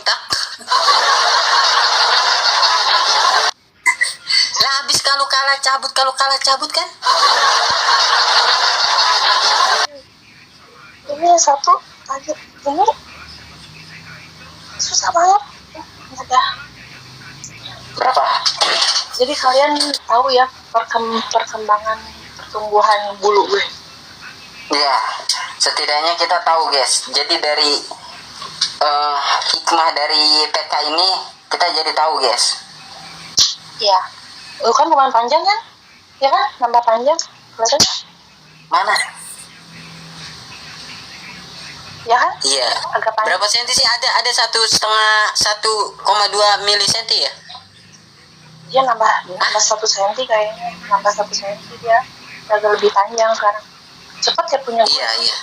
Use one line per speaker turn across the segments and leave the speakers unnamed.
botak. Lah habis kalau kalah cabut kan?
Ini satu lagi ini susah banget. Udah.
Berapa?
Jadi kalian tahu ya perkembangan pertumbuhan bulu gue.
Ya, setidaknya kita tahu guys. Jadi dari hikmah dari PK ini kita jadi tahu guys.
Iya. Lu kan lumayan panjang kan? Ya kan? Nambah panjang. Kelihatan nggak?
Mana?
Ya kan?
Iya.
Agak panjang.
Berapa senti sih? Ada 1,2 milisenti ya?
Dia nambah 1 senti kayaknya. Nambah 1 senti dia. Agak lebih panjang sekarang. Cepat ya punya gue.
Iya.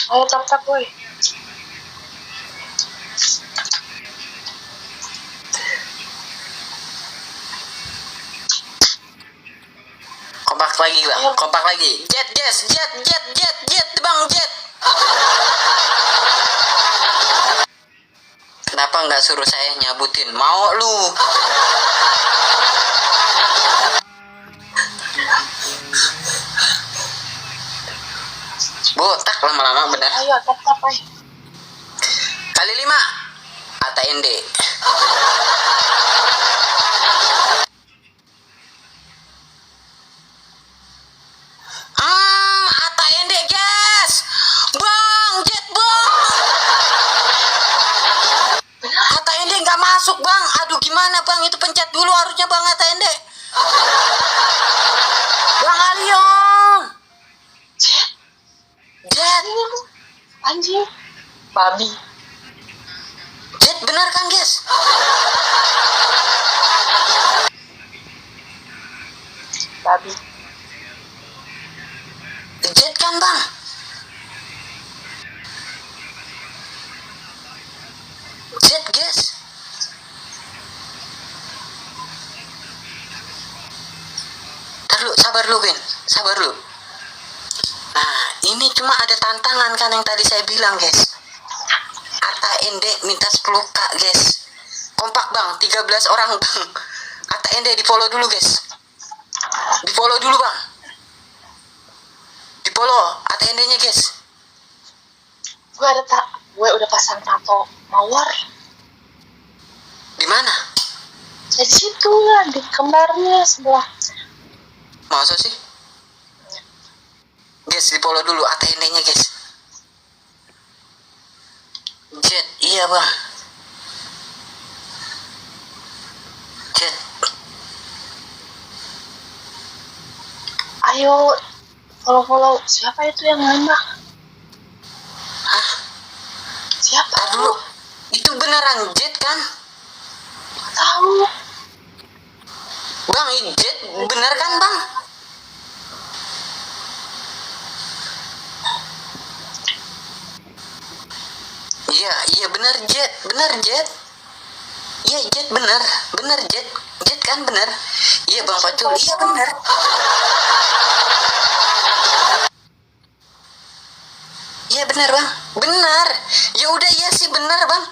Ayo tap boy.
Kompak lagi. Jet bang, jet. Kenapa nggak suruh saya nyabutin? Mau lu? Botak lama-lama benar.
Ayo tap boy.
Kali 5. ATND. ATND guys. Bang, jet bang. ATND nggak masuk bang. Aduh gimana bang? Itu pencet dulu harusnya bang ATND. Bang Aliong. Jet.
Anjing. Babi.
Jet benar kan guys?
Babi.
Jet kan bang? Jet guys. Sabar lu Win, sabar lu. Nah ini cuma ada tantangan kan yang tadi saya bilang guys. ATND minta 10k guys. Kompak bang, 13 orang bang. ATND di follow dulu guys. Di follow dulu bang. Di follow ATND nya guys.
Gue udah pasang tato mawar.
Di mana?
Di situ lah, di kembarnya sebelah.
Masa sih? Guys, di follow dulu ATND nya guys. Jet, iya bang. Jet.
Ayo follow. Siapa itu yang nembak?
Hah?
Siapa?
Aduh, itu beneran Jet kan?
Tahu.
Bang, Jet bener kan bang? Iya bener Jet. Iya Jet bener Jet kan bener. Iya bang Pacul, iya bener. Iya bener bang, bener. Ya udah iya sih bener bang.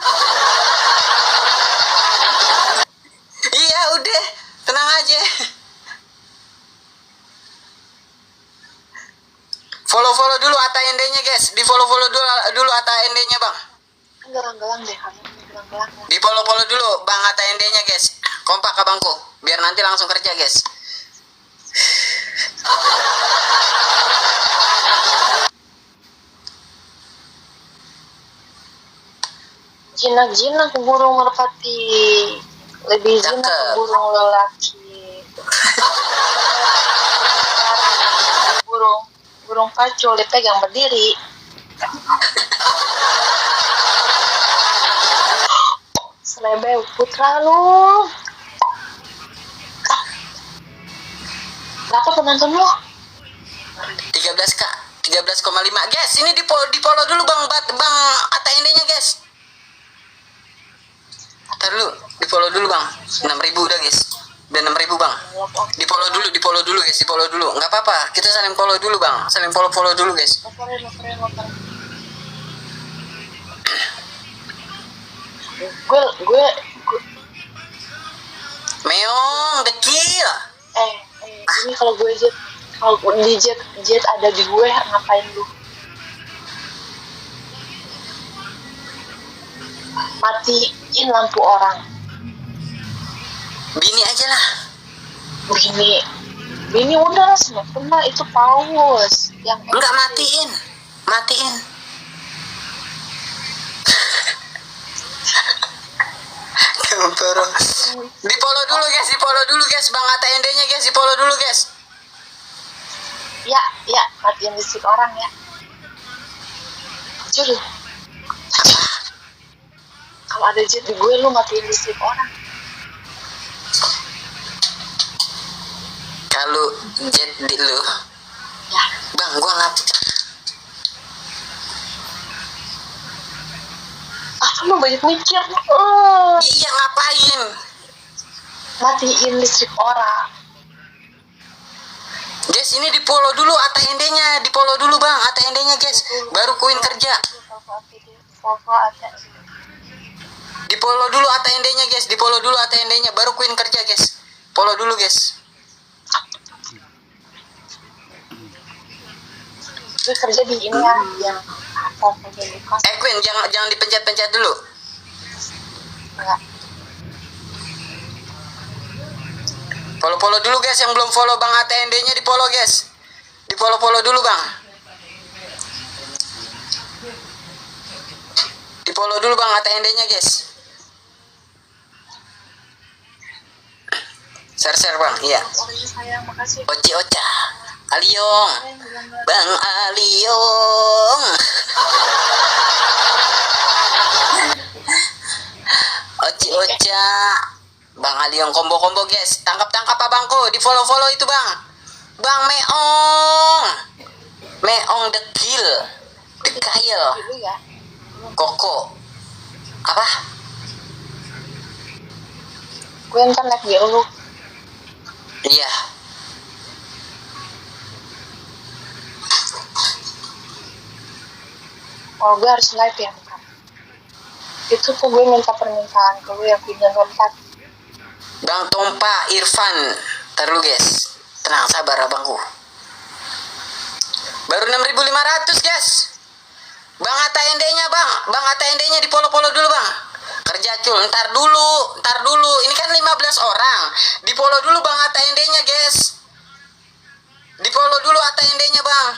Iya udah, tenang aja. Follow dulu ATND-nya guys. Di follow dulu ATND-nya bang.
Gelang-gelang deh kamu. Gelang-gelang.
Di follow dulu bang ATND-nya guys. Kompak abangku. Biar nanti langsung kerja guys.
Jinak burung merpati. Lebih jinak burung lelaki. Burung pacul dipegang berdiri. Selebeu putra lu. Berapa penonton lu?
13k, 13,5 guys. Ini di follow dulu bang ATND-nya guys. Ntar dulu, di follow dulu bang. 6.000 udah guys. Udah 6.000 bang. Di follow dulu guys, di follow dulu. Nggak apa-apa, kita saling follow dulu bang. Saling follow dulu guys.
gue
Meong dekil.
ini kalau gue jet, kalau di jet ada di gue, ngapain lu? Matiin lampu orang.
Bini aja lah.
Bini udah sempurna, itu paus yang
Enggak, matiin. Kempero. Di follow dulu guys, Bang Atta Ende-nya guys, di follow dulu guys.
Ya, matiin listrik orang ya. Jujur, kalau ada jet di gue, lu matiin listrik orang.
Kalau jet di lu,
Ya,
Bang, gua nggak.
lu banyak mikir.
Iya, ngapain?
Matiin listrik orang.
Guys, ini di follow dulu Atta Ende-nya, di follow dulu Bang Atta Ende-nya guys, baru Queen kerja. Di follow dulu Atta Ende-nya guys, di follow dulu Atta Ende-nya, baru Queen kerja guys. Follow dulu guys.
Gue kerja di ini ya, yang apa kerja di kos.
Queen, jangan dipencet-pencet dulu.
Enggak.
Follow dulu guys, yang belum follow Bang Atta Ende-nya di follow guys. Di follow dulu Bang. Di follow dulu Bang Atta Ende-nya guys. Share Bang, iya.
Sayang, makasih.
Oci Oca, Aliong, Bang Aliong. Oci Oca, Bang Aliong combo guys. Tangkap abangku, di follow itu Bang. Bang Meong dekil, dekail,
Dulu ya.
koko. Apa?
Gue ntar naik dia lu.
Iya.
Oh, gue harus live ya. Itu tuh gue minta permintaan ke lu yang pinjam dompet.
Bang Tompa Irfan, ntar dulu guys. Tenang, sabar abangku. Baru 6.500 guys. Bang Atta Ende-nya Bang Atta Ende-nya di follow dulu Bang. Kerja cul, ntar dulu. Ini kan 15 orang. Di follow dulu Bang Atta Ende-nya guys. Di follow dulu Atta Ende-nya Bang.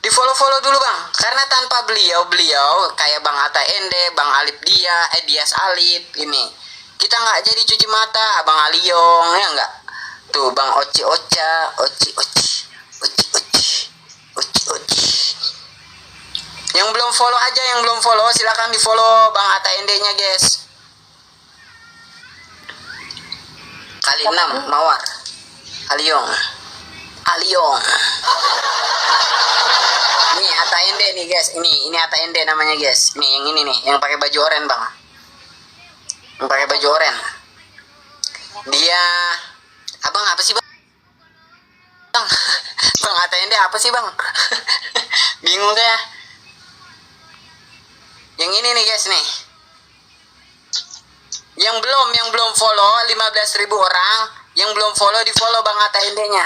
Di follow dulu Bang. Karena tanpa beliau kayak Bang Atta Ende, Bang Alip Dias Alip ini, kita nggak jadi cuci mata. Bang Aliong ya nggak. Tuh Bang Oci Oca, Oci. Yang belum follow aja, silakan di follow Bang Atta Ende-nya guys. Kali 6 Mawar. Aliong. Ini Atta Ende nih guys. Ini Atta Ende namanya guys. Ini yang ini nih, yang pakai baju oranye Bang. Yang pakai baju oranye. Dia Abang apa sih Bang? Bang Atta Ende apa sih Bang? Bingung saya. Yang ini nih guys nih. Yang belum follow 15.000 orang, yang belum follow di follow Bang Atta Ende-nya.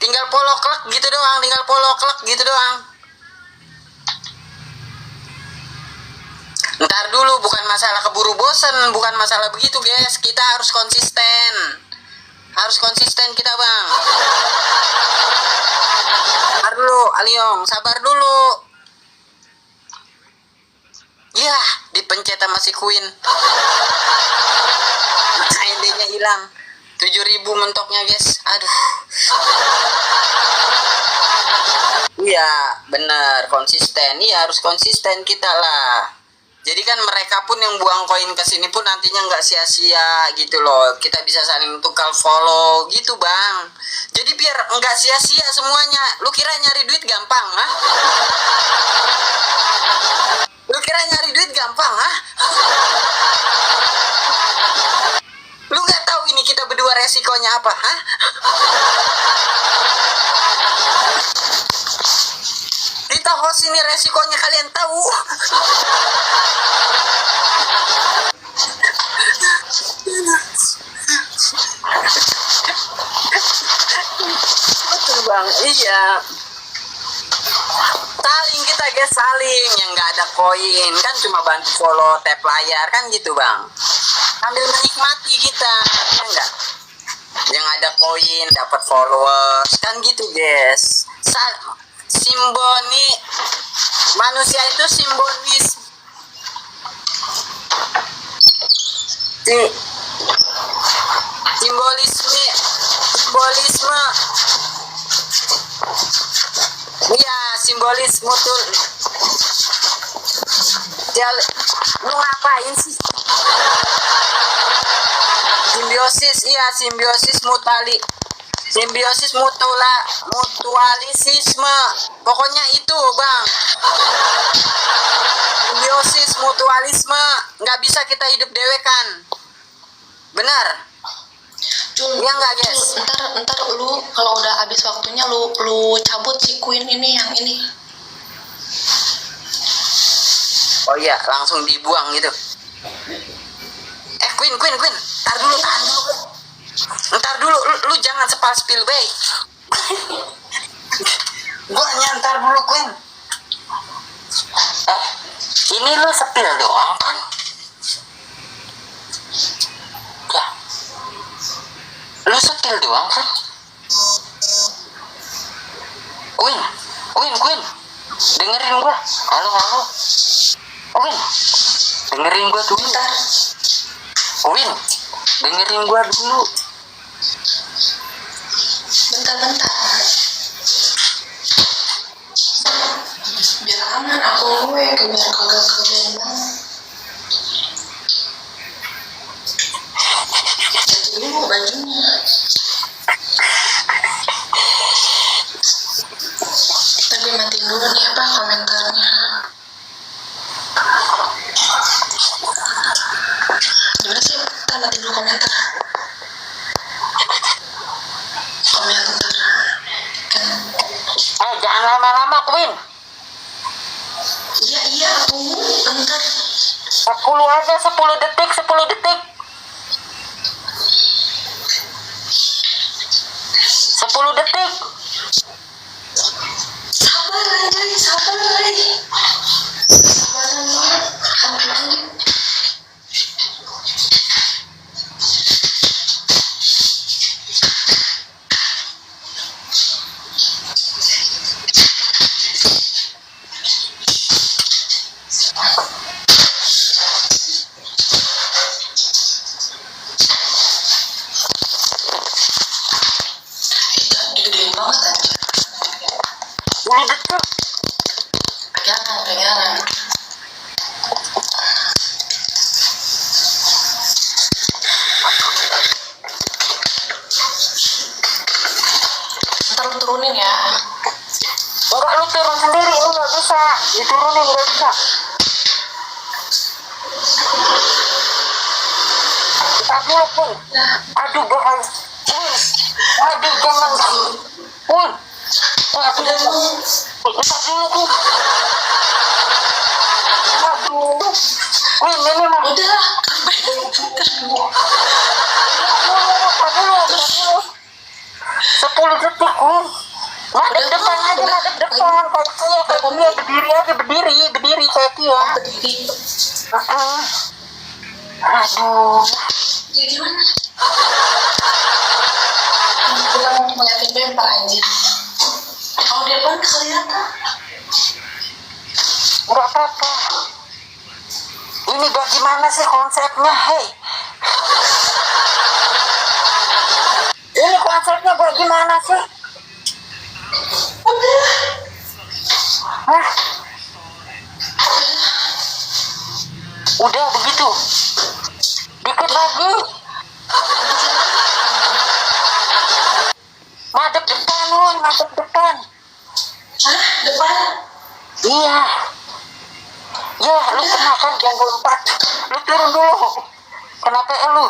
Tinggal follow klek gitu doang. Ntar dulu, bukan masalah keburu bosen, bukan masalah begitu guys. Kita harus konsisten. Kita Bang. Sabar dulu, Aliong, sabar dulu. Ya, dipencet sama si Queen. ID-nya hilang. 7.000 mentoknya guys. Aduh. Iya, bener, konsisten. Iya, harus konsisten kita lah. Jadi kan mereka pun yang buang koin ke sini pun nantinya nggak sia-sia gitu loh. Kita bisa saling tukar follow gitu Bang. Jadi biar nggak sia-sia semuanya. Lu kira nyari duit gampang, ha? Lu kira nyari duit gampang, ha? Lu nggak tahu ini kita berdua resikonya apa, ha? Kita bos, ini resikonya kalian tahu. Betul bang, iya. Saling kita guys, saling. Yang nggak ada koin kan cuma bantu follow, tap layar kan gitu bang. Sambil menikmati kita, ya enggak? Yang ada koin dapat followers kan gitu guys. Simboni manusia itu simbolis. Simbolisme. Iya, simbolisme tuh. Ya, lu ngapain sih? Simbiosis, iya, simbiosis mutualisisme. Pokoknya itu bang, simbiosis mutualisme. Nggak bisa kita hidup dewekan, benar? Iya nggak guys?
Ntar lu kalau udah habis waktunya lu cabut si Queen ini yang ini.
Oh iya, langsung dibuang gitu. Queen, ntar dulu, lu jangan spill baik. Gua nyantar dulu Queen. Ini lu spill doang kan? Ya, lu spill doang kan? Queen, dengerin gua. Halo. Queen, dengerin gua dulu.
Bentar.
Queen, dengerin gua dulu.
Bentar. Biar aman aku biar kagak kegendang. Ganti dulu bajunya. Tapi matiin dulu nih apa komentarnya. Gimana sih? Kita matiin dulu komentar.
Jangan lama-lama Queen.
Iya tunggu bentar.
10 aja, 10 detik. 10 detik.
Sabar anjay. Sabaran banget. Gedein banget anjir.
10 detik.
Pegangan. Ntar lu turunin ya.
Enggak, lu turun sendiri, lu nggak bisa. Diturunin nggak bisa. Kita dulu Queen. Aduh bahaya. Aduh jangan. Queen. Aduh. Kita dulu Queen. Aduh. Queen ini mau.
Udah.
Aduh. 10 detik Queen. Madep depan aja, madep depan. Kayak dia berdiri aja, berdiri kayak dia.
Berdiri.
Aduh.
Ya gimana? Bilang ngeliatin bemper anjir. Kalau di depan kelihatan.
Nggak apa-apa. Ini bagaimana sih konsepnya, hei? Ini konsepnya bagaimana sih?
Udah.
Hah? Udah begitu. Dikit lagi. Madep depan.
Hah? Depan?
Iya. Ya, lu kena kan yang 4. Lu turun dulu. Kenapa lu?